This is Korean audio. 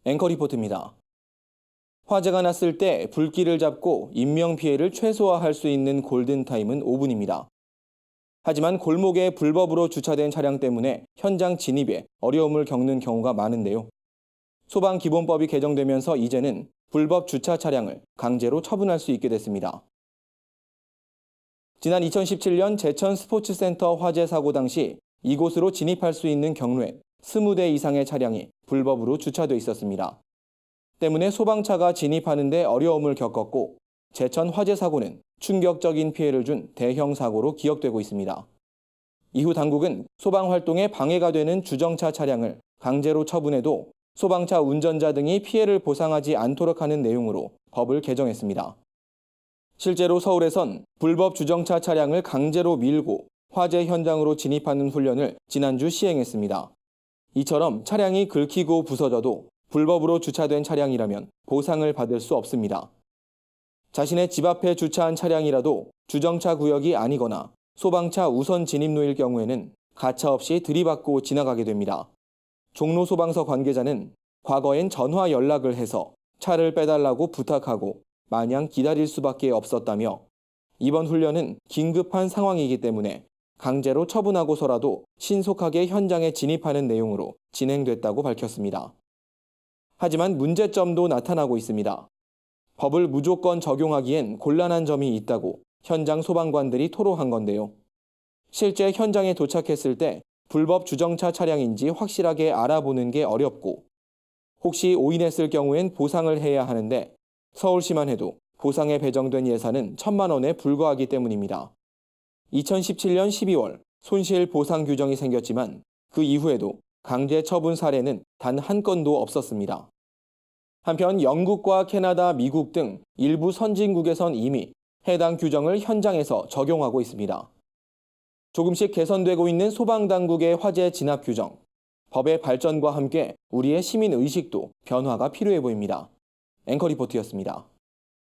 앵커 리포트입니다. 화재가 났을 때 불길을 잡고 인명피해를 최소화할 수 있는 골든타임은 5분입니다. 하지만 골목에 불법으로 주차된 차량 때문에 현장 진입에 어려움을 겪는 경우가 많은데요. 소방기본법이 개정되면서 이제는 불법 주차 차량을 강제로 처분할 수 있게 됐습니다. 지난 2017년 제천 스포츠센터 화재 사고 당시 이곳으로 진입할 수 있는 경로에 20대 이상의 차량이 불법으로 주차돼 있었습니다. 때문에 소방차가 진입하는 데 어려움을 겪었고 제천 화재 사고는 충격적인 피해를 준 대형 사고로 기억되고 있습니다. 이후 당국은 소방 활동에 방해가 되는 주정차 차량을 강제로 처분해도 소방차 운전자 등이 피해를 보상하지 않도록 하는 내용으로 법을 개정했습니다. 실제로 서울에선 불법 주정차 차량을 강제로 밀고 화재 현장으로 진입하는 훈련을 지난주 시행했습니다. 이처럼 차량이 긁히고 부서져도 불법으로 주차된 차량이라면 보상을 받을 수 없습니다. 자신의 집 앞에 주차한 차량이라도 주정차 구역이 아니거나 소방차 우선 진입로일 경우에는 가차없이 들이받고 지나가게 됩니다. 종로소방서 관계자는 과거엔 전화 연락을 해서 차를 빼달라고 부탁하고 마냥 기다릴 수밖에 없었다며 이번 훈련은 긴급한 상황이기 때문에 강제로 처분하고서라도 신속하게 현장에 진입하는 내용으로 진행됐다고 밝혔습니다. 하지만 문제점도 나타나고 있습니다. 법을 무조건 적용하기엔 곤란한 점이 있다고 현장 소방관들이 토로한 건데요. 실제 현장에 도착했을 때 불법 주정차 차량인지 확실하게 알아보는 게 어렵고 혹시 오인했을 경우엔 보상을 해야 하는데 서울시만 해도 보상에 배정된 예산은 1,000만 원에 불과하기 때문입니다. 2017년 12월 손실 보상 규정이 생겼지만 그 이후에도 강제 처분 사례는 단 한 건도 없었습니다. 한편 영국과 캐나다, 미국 등 일부 선진국에선 이미 해당 규정을 현장에서 적용하고 있습니다. 조금씩 개선되고 있는 소방당국의 화재 진압 규정, 법의 발전과 함께 우리의 시민의식도 변화가 필요해 보입니다. 앵커 리포트였습니다.